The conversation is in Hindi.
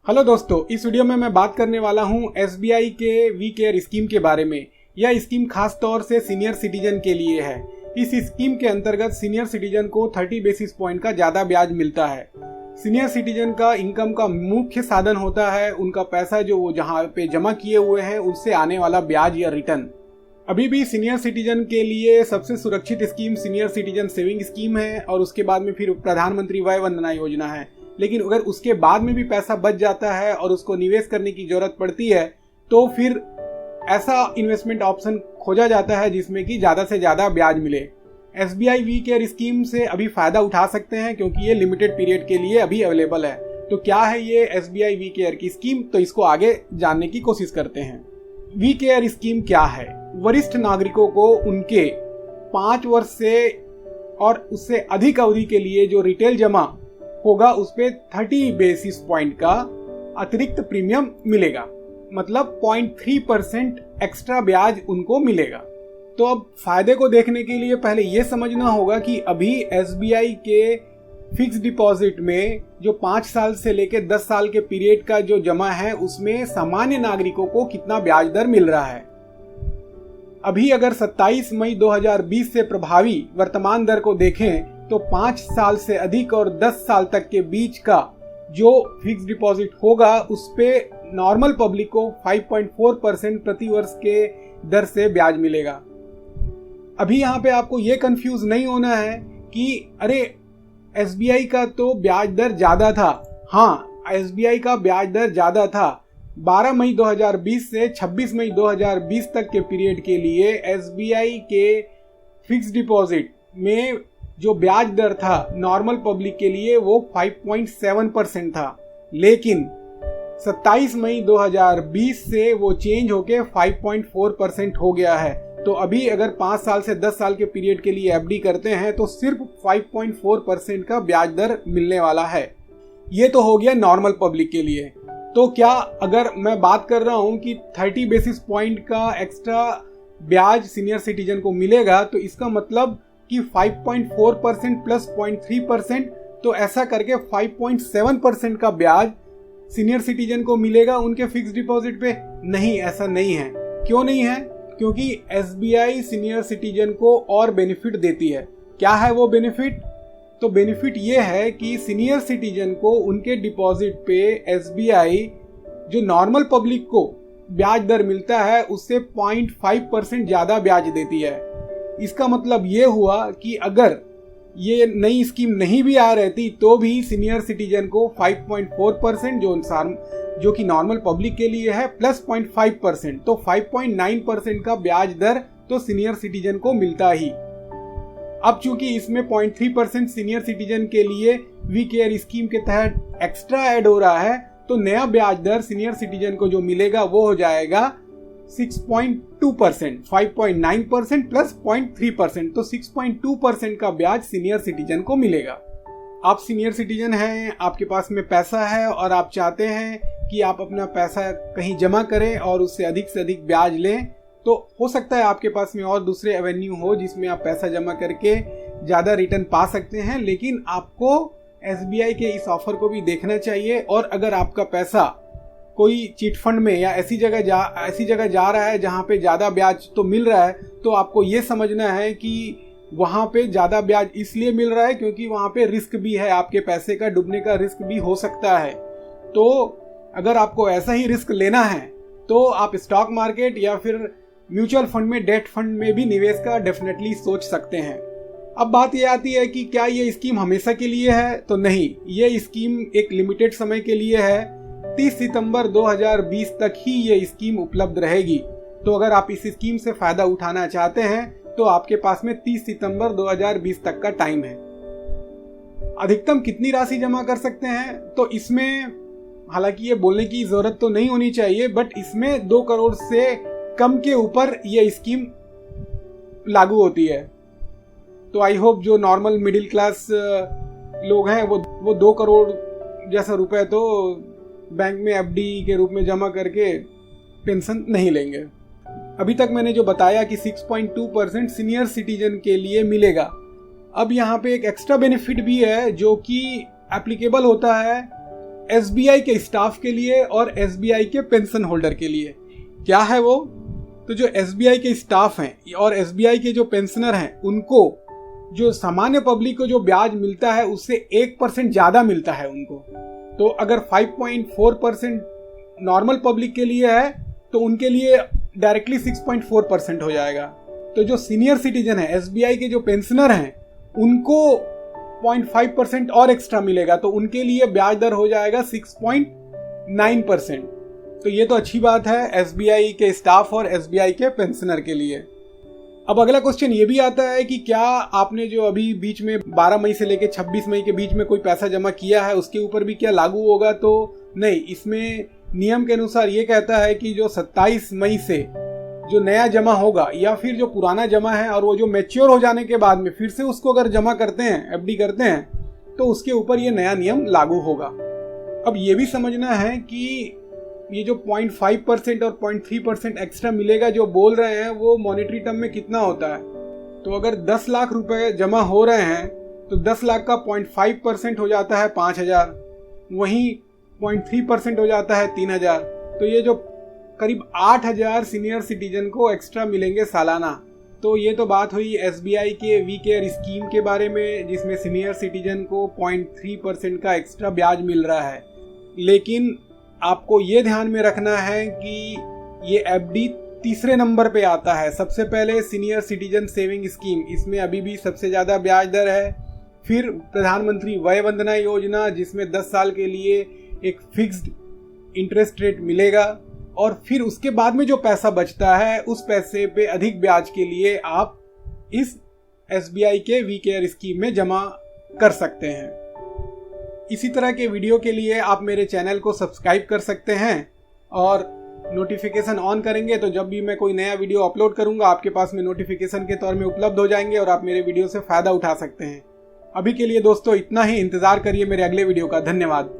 हेलो दोस्तों, इस वीडियो में मैं बात करने वाला हूं एसबीआई के वी केयर स्कीम के बारे में। यह स्कीम खास तौर से सीनियर सिटीजन के लिए है। इस स्कीम के अंतर्गत सीनियर सिटीजन को 30 बेसिस पॉइंट का ज़्यादा ब्याज मिलता है। सीनियर सिटीजन का इनकम का मुख्य साधन होता है उनका पैसा जो वो जहाँ पे जमा किए हुए हैं उससे आने वाला ब्याज या रिटर्न। अभी भी सीनियर सिटीजन के लिए सबसे सुरक्षित scheme senior citizen saving scheme है और उसके बाद में फिर प्रधानमंत्री वय वंदना योजना है। लेकिन अगर उसके बाद में भी पैसा बच जाता है और उसको निवेश करने की जरूरत पड़ती है तो फिर ऐसा इन्वेस्टमेंट ऑप्शन खोजा जाता है जिसमें कि ज़्यादा से ज़्यादा ब्याज मिले। एसबीआई वी केयर स्कीम से अभी फ़ायदा उठा सकते हैं क्योंकि ये लिमिटेड पीरियड के लिए अभी अवेलेबल है। तो क्या है ये एसबीआई वी केयर की स्कीम, तो इसको आगे जानने की कोशिश करते हैं। वी केयर स्कीम क्या है? वरिष्ठ नागरिकों को उनके 5 वर्ष से और उससे अधिक अवधि के लिए जो रिटेल जमा होगा उस पे 30 बेसिस पॉइंट का अतिरिक्त प्रीमियम मिलेगा, मतलब 0.3% एक्स्ट्रा ब्याज उनको मिलेगा। तो अब फायदे को देखने के लिए पहले ये समझना होगा कि अभी एसबीआई के फिक्स डिपॉजिट में जो 5 साल से लेकर 10 साल के पीरियड का जो जमा है उसमें सामान्य नागरिकों को कितना ब्याज दर मिल रहा है। अभी अगर 27 मई 2020 से प्रभावी वर्तमान दर को देखें तो 5 साल से अधिक और 10 साल तक के बीच का जो फिक्स डिपॉजिट होगा उस पे नॉर्मल पब्लिक को 5.4% प्रति वर्ष के दर से ब्याज मिलेगा। अभी यहाँ पे आपको ये कंफ्यूज नहीं होना है कि अरे एसबीआई का तो ब्याज दर ज्यादा था। हाँ, एसबीआई का ब्याज दर ज्यादा था। 12 मई 2020 से 26 मई 2020 तक के पीरियड के लिए एसबीआई के फिक्स डिपॉजिट में जो ब्याज दर था नॉर्मल पब्लिक के लिए वो 5.7% था, लेकिन 27 मई 2020 से वो चेंज होके 5.4% हो गया है। तो अभी अगर 5 साल से 10 साल के पीरियड के लिए एफडी करते हैं तो सिर्फ 5.4% का ब्याज दर मिलने वाला है। ये तो हो गया नॉर्मल पब्लिक के लिए। तो क्या अगर मैं बात कर रहा हूं कि 30 बेसिस पॉइंट का एक्स्ट्रा ब्याज सीनियर सिटीजन को मिलेगा तो इसका मतलब कि 5.4% प्लस 0.3%, तो ऐसा करके 5.7% का ब्याज सीनियर सिटीजन को मिलेगा उनके फिक्स डिपॉजिट पे। नहीं, ऐसा नहीं है। क्यों नहीं है? क्योंकि एसबीआई सीनियर सिटीजन को और बेनिफिट देती है। क्या है वो बेनिफिट? तो बेनिफिट ये है कि सीनियर सिटीजन को उनके डिपॉजिट पे एसबीआई जो नॉर्मल पब्लिक को ब्याज दर मिलता है उससे 0.5% ज्यादा ब्याज देती है। इसका मतलब ये हुआ कि अगर ये नई स्कीम नहीं भी आ रहती तो भी सीनियर सिटीजन को 5.4% जो कि नॉर्मल पब्लिक के लिए है प्लस 0.5%, तो 5.9% का ब्याज दर तो सीनियर सिटीजन को मिलता ही। अब चूंकि इसमें 0.3% सीनियर सिटीजन के लिए वी केयर स्कीम के तहत एक्स्ट्रा ऐड हो रहा है तो नया ब्याज दर सीनियर सिटीजन को जो मिलेगा वो हो जाएगा 6.2%, 5.9% प्लस 0.3%, तो 6.2% का ब्याज सीनियर सिटीजन को मिलेगा। आप सीनियर सिटीजन हैं, आपके पास में पैसा है और आप चाहते हैं कि आप अपना पैसा कहीं जमा करें और उससे अधिक ब्याज लें, तो हो सकता है आपके पास में और दूसरे एवेन्यू हो जिसमें आप पैसा जमा करके ज़्यादा रिटर्न पा सकते हैं। लेकिन आपको एसबीआई के इस ऑफर को भी देखना चाहिए और अगर आपका पैसा कोई चिट फंड में या ऐसी जगह जा रहा है जहां पे ज़्यादा ब्याज तो मिल रहा है तो आपको ये समझना है कि वहां पे ज़्यादा ब्याज इसलिए मिल रहा है क्योंकि वहां पे रिस्क भी है, आपके पैसे का डूबने का रिस्क भी हो सकता है। तो अगर आपको ऐसा ही रिस्क लेना है तो आप स्टॉक मार्केट या फिर म्यूचुअल फंड में, डेट फंड में भी निवेश का डेफिनेटली सोच सकते हैं। अब बात ये आती है कि क्या ये स्कीम हमेशा के लिए है? तो नहीं, ये स्कीम एक लिमिटेड समय के लिए है। 30 सितंबर 2020 तक ही ये स्कीम उपलब्ध रहेगी। तो अगर आप इस स्कीम से फायदा उठाना चाहते हैं तो आपके पास में 30 सितंबर 2020 तक का टाइम है। अधिकतम कितनी राशि जमा कर सकते हैं? तो इसमें हालांकि ये बोलने की जरूरत तो नहीं होनी चाहिए, बट इसमें 2 करोड़ से कम के ऊपर ये स्कीम लागू होती है। तो आई होप जो नॉर्मल मिडिल क्लास लोग हैं वो 2 करोड़ जैसा रुपए तो बैंक में एफडी के रूप में जमा करके पेंशन नहीं लेंगे। अभी तक मैंने जो बताया कि 6.2% सीनियर सिटीजन के लिए मिलेगा। अब यहाँ पे एक एक्स्ट्रा बेनिफिट भी है जो कि एप्लीकेबल होता है SBI के स्टाफ के लिए और SBI के पेंशन होल्डर के लिए। क्या है वो? तो जो SBI के स्टाफ हैं और SBI के जो पेंशनर हैं, उनको जो सामान्य पब्लिक को जो ब्याज मिलता है उससे 1% ज़्यादा मिलता है उनको। तो अगर 5.4% नॉर्मल पब्लिक के लिए है तो उनके लिए डायरेक्टली 6.4% हो जाएगा। तो जो सीनियर सिटीजन है, SBI के जो पेंशनर हैं, उनको 0.5% और एक्स्ट्रा मिलेगा, तो उनके लिए ब्याज दर हो जाएगा 6.9%। तो ये तो अच्छी बात है SBI के स्टाफ और SBI के पेंशनर के लिए। अब अगला क्वेश्चन ये भी आता है कि क्या आपने जो अभी बीच में 12 मई से लेकर 26 मई के बीच में कोई पैसा जमा किया है उसके ऊपर भी क्या लागू होगा? तो नहीं, इसमें नियम के अनुसार ये कहता है कि जो 27 मई से जो नया जमा होगा या फिर जो पुराना जमा है और वो जो मैच्योर हो जाने के बाद में फिर से उसको अगर जमा करते हैं, FD करते हैं, तो उसके ऊपर ये नया नियम लागू होगा। अब ये भी समझना है कि ये जो 0.5% और 0.3% एक्स्ट्रा मिलेगा जो बोल रहे हैं वो मॉनेटरी टर्म में कितना होता है? तो अगर 10 लाख रुपए जमा हो रहे हैं तो 10 लाख का 0.5% हो जाता है 5,000, वहीं 0.3% हो जाता है 3,000। तो ये जो करीब 8,000 सीनियर सिटीजन को एक्स्ट्रा मिलेंगे सालाना। तो ये तो बात हुई SBI के वी केयर स्कीम के बारे में, जिसमें सीनियर सिटीजन को 0.3% का एक्स्ट्रा ब्याज मिल रहा है। लेकिन आपको ये ध्यान में रखना है कि ये FD तीसरे नंबर पे आता है। सबसे पहले सीनियर सिटीजन सेविंग स्कीम, इसमें अभी भी सबसे ज़्यादा ब्याज दर है। फिर प्रधानमंत्री वय वंदना योजना, जिसमें 10 साल के लिए एक फिक्स्ड इंटरेस्ट रेट मिलेगा, और फिर उसके बाद में जो पैसा बचता है उस पैसे पे अधिक ब्याज के लिए आप इस SBI के वी केयर स्कीम में जमा कर सकते हैं। इसी तरह के वीडियो के लिए आप मेरे चैनल को सब्सक्राइब कर सकते हैं और नोटिफिकेशन ऑन करेंगे तो जब भी मैं कोई नया वीडियो अपलोड करूंगा आपके पास में नोटिफिकेशन के तौर में उपलब्ध हो जाएंगे और आप मेरे वीडियो से फ़ायदा उठा सकते हैं। अभी के लिए दोस्तों इतना ही। इंतज़ार करिए मेरे अगले वीडियो का। धन्यवाद।